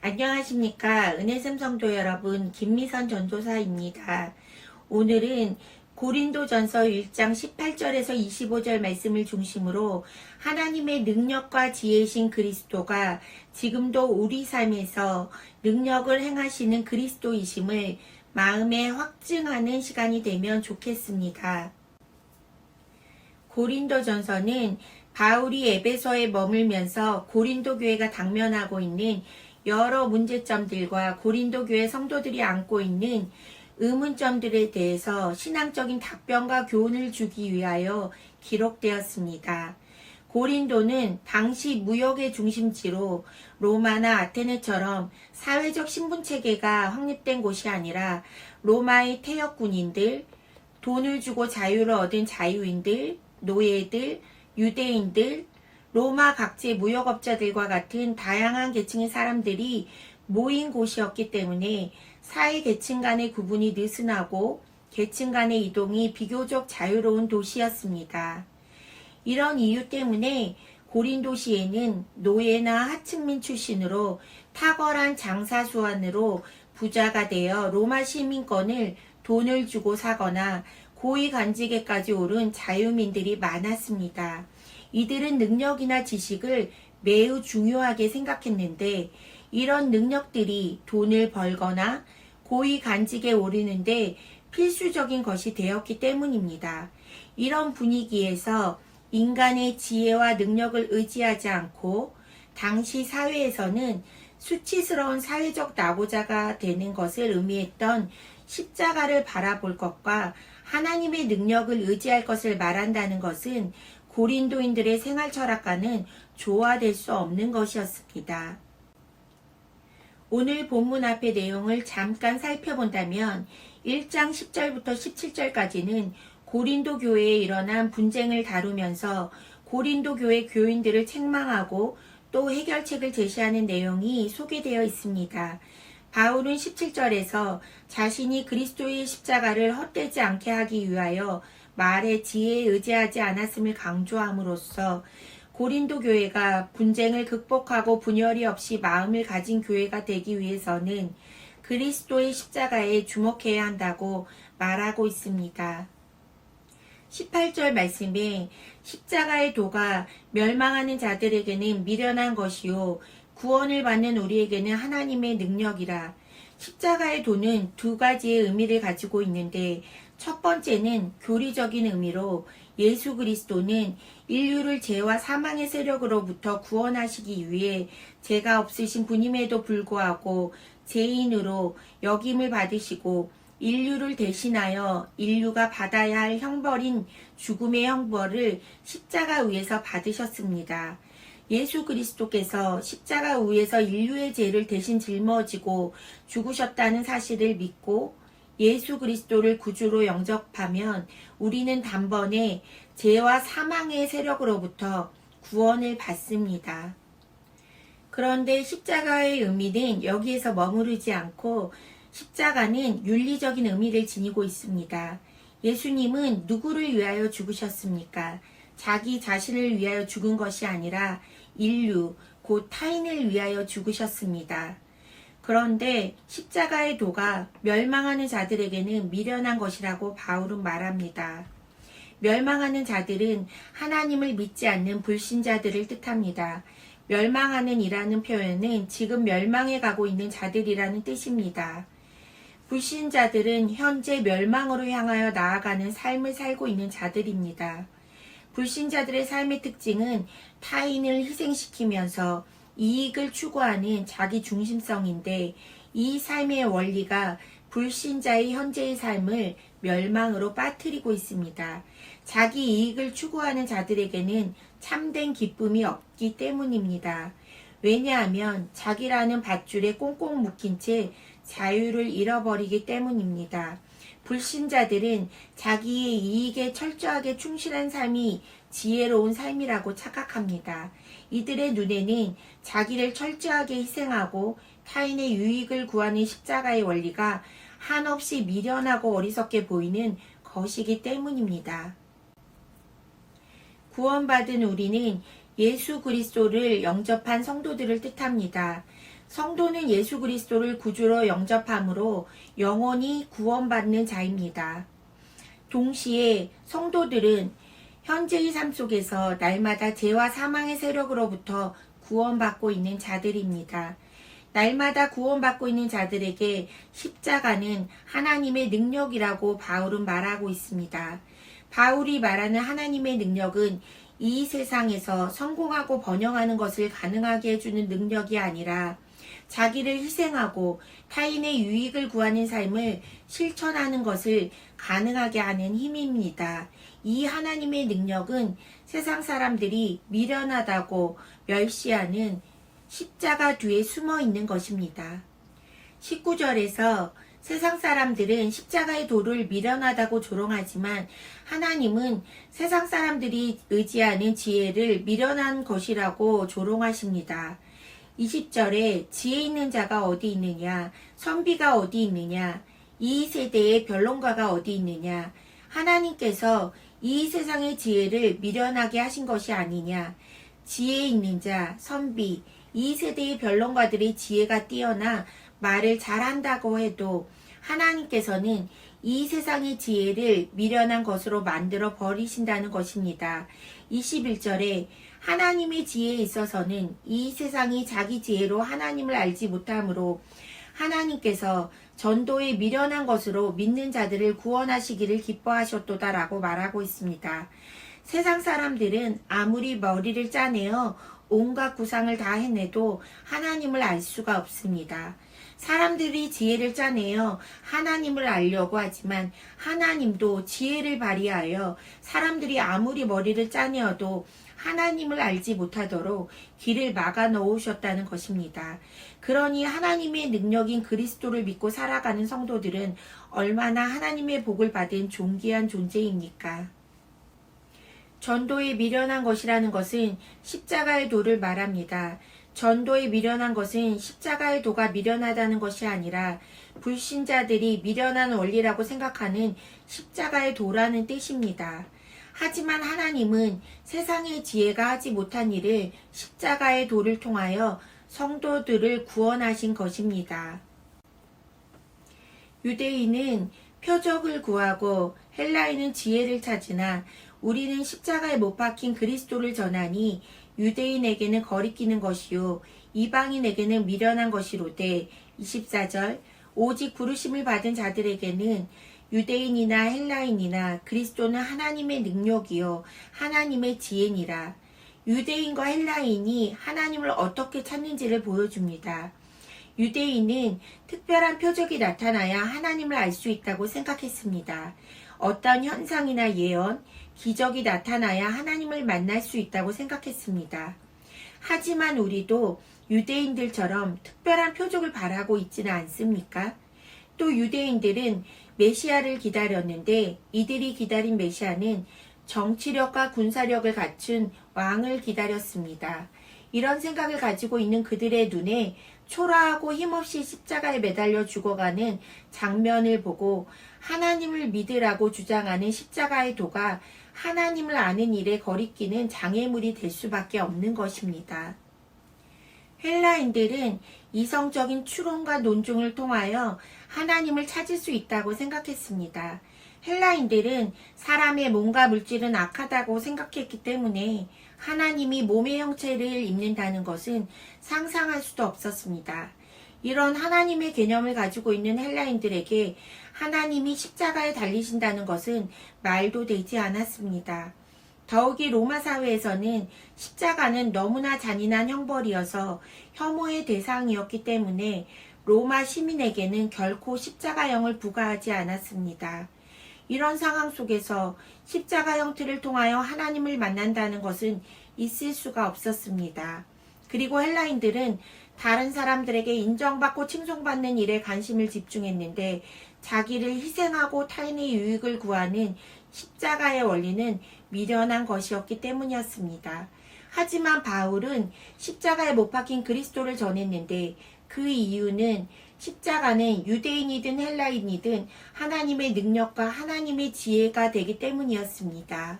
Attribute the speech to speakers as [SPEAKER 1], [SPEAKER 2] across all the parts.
[SPEAKER 1] 안녕하십니까. 은혜샘 성도 여러분, 김미선 전도사입니다. 오늘은 고린도전서 1장 18절에서 25절 말씀을 중심으로 하나님의 능력과 지혜이신 그리스도가 지금도 우리 삶에서 능력을 행하시는 그리스도이심을 마음에 확증하는 시간이 되면 좋겠습니다. 고린도전서는 바울이 에베소에 머물면서 고린도 교회가 당면하고 있는 여러 문제점들과 고린도 교회 성도들이 안고 있는 의문점들에 대해서 신앙적인 답변과 교훈을 주기 위하여 기록되었습니다. 고린도는 당시 무역의 중심지로 로마나 아테네처럼 사회적 신분체계가 확립된 곳이 아니라 로마의 퇴역군인들, 돈을 주고 자유를 얻은 자유인들, 노예들, 유대인들, 로마 각지 무역업자들과 같은 다양한 계층의 사람들이 모인 곳이었기 때문에 사회 계층 간의 구분이 느슨하고 계층 간의 이동이 비교적 자유로운 도시였습니다. 이런 이유 때문에 고린도시에는 노예나 하층민 출신으로 탁월한 장사수완으로 부자가 되어 로마 시민권을 돈을 주고 사거나 고위 관직에까지 오른 자유민들이 많았습니다. 이들은 능력이나 지식을 매우 중요하게 생각했는데 이런 능력들이 돈을 벌거나 고위 관직에 오르는데 필수적인 것이 되었기 때문입니다. 이런 분위기에서 인간의 지혜와 능력을 의지하지 않고 당시 사회에서는 수치스러운 사회적 낙오자가 되는 것을 의미했던 십자가를 바라볼 것과 하나님의 능력을 의지할 것을 말한다는 것은 고린도인들의 생활 철학과는 조화될 수 없는 것이었습니다. 오늘 본문 앞의 내용을 잠깐 살펴본다면 1장 10절부터 17절까지는 고린도 교회에 일어난 분쟁을 다루면서 고린도 교회 교인들을 책망하고 또 해결책을 제시하는 내용이 소개되어 있습니다. 바울은 17절에서 자신이 그리스도의 십자가를 헛되지 않게 하기 위하여 말의 지혜에 의지하지 않았음을 강조함으로써 고린도 교회가 분쟁을 극복하고 분열이 없이 마음을 가진 교회가 되기 위해서는 그리스도의 십자가에 주목해야 한다고 말하고 있습니다. 18절 말씀에 십자가의 도가 멸망하는 자들에게는 미련한 것이요 구원을 받는 우리에게는 하나님의 능력이라. 십자가의 도는 두 가지의 의미를 가지고 있는데 첫 번째는 교리적인 의미로 예수 그리스도는 인류를 죄와 사망의 세력으로부터 구원하시기 위해 죄가 없으신 분임에도 불구하고 죄인으로 역임을 받으시고 인류를 대신하여 인류가 받아야 할 형벌인 죽음의 형벌을 십자가 위에서 받으셨습니다. 예수 그리스도께서 십자가 위에서 인류의 죄를 대신 짊어지고 죽으셨다는 사실을 믿고 예수 그리스도를 구주로 영접하면 우리는 단번에 죄와 사망의 세력으로부터 구원을 받습니다. 그런데 십자가의 의미는 여기에서 머무르지 않고 십자가는 윤리적인 의미를 지니고 있습니다. 예수님은 누구를 위하여 죽으셨습니까? 자기 자신을 위하여 죽은 것이 아니라 인류, 곧 타인을 위하여 죽으셨습니다. 그런데 십자가의 도가 멸망하는 자들에게는 미련한 것이라고 바울은 말합니다. 멸망하는 자들은 하나님을 믿지 않는 불신자들을 뜻합니다. 멸망하는 이라는 표현은 지금 멸망해 가고 있는 자들이라는 뜻입니다. 불신자들은 현재 멸망으로 향하여 나아가는 삶을 살고 있는 자들입니다. 불신자들의 삶의 특징은 타인을 희생시키면서 이익을 추구하는 자기 중심성인데 이 삶의 원리가 불신자의 현재의 삶을 멸망으로 빠뜨리고 있습니다. 자기 이익을 추구하는 자들에게는 참된 기쁨이 없기 때문입니다. 왜냐하면 자기라는 밧줄에 꽁꽁 묶인 채 자유를 잃어버리기 때문입니다. 불신자들은 자기의 이익에 철저하게 충실한 삶이 지혜로운 삶이라고 착각합니다. 이들의 눈에는 자기를 철저하게 희생하고 타인의 유익을 구하는 십자가의 원리가 한없이 미련하고 어리석게 보이는 것이기 때문입니다. 구원받은 우리는 예수 그리스도를 영접한 성도들을 뜻합니다. 성도는 예수 그리스도를 구주로 영접함으로 영원히 구원받는 자입니다. 동시에 성도들은 현재의 삶 속에서 날마다 죄와 사망의 세력으로부터 구원받고 있는 자들입니다. 날마다 구원받고 있는 자들에게 십자가는 하나님의 능력이라고 바울은 말하고 있습니다. 바울이 말하는 하나님의 능력은 이 세상에서 성공하고 번영하는 것을 가능하게 해주는 능력이 아니라 자기를 희생하고 타인의 유익을 구하는 삶을 실천하는 것을 가능하게 하는 힘입니다. 이 하나님의 능력은 세상 사람들이 미련하다고 멸시하는 십자가 뒤에 숨어 있는 것입니다. 19절에서 세상 사람들은 십자가의 도를 미련하다고 조롱하지만 하나님은 세상 사람들이 의지하는 지혜를 미련한 것이라고 조롱하십니다. 20절에 지혜 있는 자가 어디 있느냐, 선비가 어디 있느냐, 이 세대의 변론가가 어디 있느냐, 하나님께서 이 세상의 지혜를 미련하게 하신 것이 아니냐, 지혜 있는 자, 선비, 이 세대의 변론가들의 지혜가 뛰어나 말을 잘한다고 해도 하나님께서는 이 세상의 지혜를 미련한 것으로 만들어 버리신다는 것입니다. 21절에 하나님의 지혜에 있어서는 이 세상이 자기 지혜로 하나님을 알지 못하므로 하나님께서 전도에 미련한 것으로 믿는 자들을 구원하시기를 기뻐하셨도다라고 말하고 있습니다. 세상 사람들은 아무리 머리를 짜내어 온갖 구상을 다 해내도 하나님을 알 수가 없습니다. 사람들이 지혜를 짜내어 하나님을 알려고 하지만 하나님도 지혜를 발휘하여 사람들이 아무리 머리를 짜내어도 하나님을 알지 못하도록 길을 막아 놓으셨다는 것입니다. 그러니 하나님의 능력인 그리스도를 믿고 살아가는 성도들은 얼마나 하나님의 복을 받은 존귀한 존재입니까? 전도에 미련한 것이라는 것은 십자가의 도를 말합니다. 전도에 미련한 것은 십자가의 도가 미련하다는 것이 아니라 불신자들이 미련한 원리라고 생각하는 십자가의 도라는 뜻입니다. 하지만 하나님은 세상의 지혜가 하지 못한 일을 십자가의 도를 통하여 성도들을 구원하신 것입니다. 유대인은 표적을 구하고 헬라인은 지혜를 찾으나 우리는 십자가에 못 박힌 그리스도를 전하니 유대인에게는 거리끼는 것이요 이방인에게는 미련한 것이로되 24절 오직 부르심을 받은 자들에게는 유대인이나 헬라인이나 그리스도는 하나님의 능력이요 하나님의 지혜니라. 유대인과 헬라인이 하나님을 어떻게 찾는지를 보여줍니다. 유대인은 특별한 표적이 나타나야 하나님을 알 수 있다고 생각했습니다. 어떤 현상이나 예언, 기적이 나타나야 하나님을 만날 수 있다고 생각했습니다. 하지만 우리도 유대인들처럼 특별한 표적을 바라고 있지는 않습니까? 또 유대인들은 메시아를 기다렸는데 이들이 기다린 메시아는 정치력과 군사력을 갖춘 왕을 기다렸습니다. 이런 생각을 가지고 있는 그들의 눈에 초라하고 힘없이 십자가에 매달려 죽어가는 장면을 보고 하나님을 믿으라고 주장하는 십자가의 도가 하나님을 아는 일에 거리끼는 장애물이 될 수밖에 없는 것입니다. 헬라인들은 이성적인 추론과 논증을 통하여 하나님을 찾을 수 있다고 생각했습니다. 헬라인들은 사람의 몸과 물질은 악하다고 생각했기 때문에 하나님이 몸의 형체를 입는다는 것은 상상할 수도 없었습니다. 이런 하나님의 개념을 가지고 있는 헬라인들에게 하나님이 십자가에 달리신다는 것은 말도 되지 않았습니다. 더욱이 로마 사회에서는 십자가는 너무나 잔인한 형벌이어서 혐오의 대상이었기 때문에 로마 시민에게는 결코 십자가형을 부과하지 않았습니다. 이런 상황 속에서 십자가 형태를 통하여 하나님을 만난다는 것은 있을 수가 없었습니다. 그리고 헬라인들은 다른 사람들에게 인정받고 칭송받는 일에 관심을 집중했는데 자기를 희생하고 타인의 유익을 구하는 십자가의 원리는 미련한 것이었기 때문이었습니다. 하지만 바울은 십자가에 못 박힌 그리스도를 전했는데 그 이유는 십자가는 유대인이든 헬라인이든 하나님의 능력과 하나님의 지혜가 되기 때문이었습니다.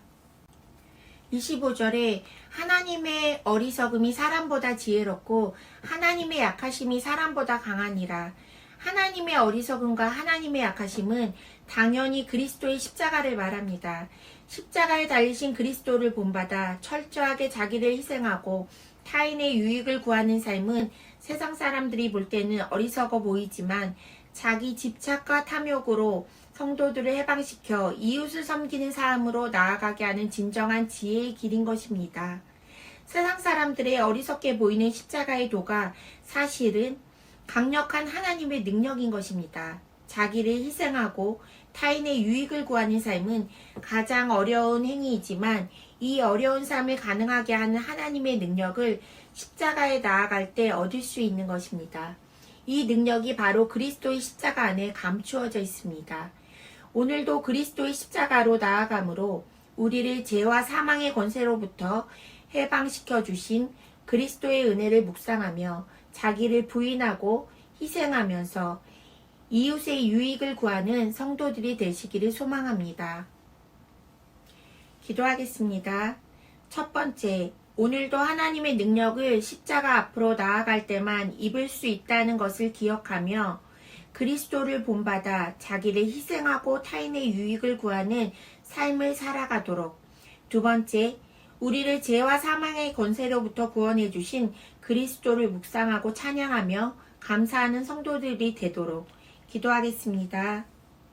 [SPEAKER 1] 25절에 하나님의 어리석음이 사람보다 지혜롭고 하나님의 약하심이 사람보다 강하니라. 하나님의 어리석음과 하나님의 약하심은 당연히 그리스도의 십자가를 말합니다. 십자가에 달리신 그리스도를 본받아 철저하게 자기를 희생하고 타인의 유익을 구하는 삶은 세상 사람들이 볼 때는 어리석어 보이지만 자기 집착과 탐욕으로 성도들을 해방시켜 이웃을 섬기는 삶으로 나아가게 하는 진정한 지혜의 길인 것입니다. 세상 사람들의 어리석게 보이는 십자가의 도가 사실은 강력한 하나님의 능력인 것입니다. 자기를 희생하고 타인의 유익을 구하는 삶은 가장 어려운 행위이지만 이 어려운 삶을 가능하게 하는 하나님의 능력을 십자가에 나아갈 때 얻을 수 있는 것입니다. 이 능력이 바로 그리스도의 십자가 안에 감추어져 있습니다. 오늘도 그리스도의 십자가로 나아감으로 우리를 죄와 사망의 권세로부터 해방시켜 주신 그리스도의 은혜를 묵상하며 자기를 부인하고 희생하면서 이웃의 유익을 구하는 성도들이 되시기를 소망합니다. 기도하겠습니다. 첫 번째, 오늘도 하나님의 능력을 십자가 앞으로 나아갈 때만 입을 수 있다는 것을 기억하며 그리스도를 본받아 자기를 희생하고 타인의 유익을 구하는 삶을 살아가도록. 두 번째, 우리를 죄와 사망의 권세로부터 구원해 주신 그리스도를 묵상하고 찬양하며 감사하는 성도들이 되도록 기도하겠습니다.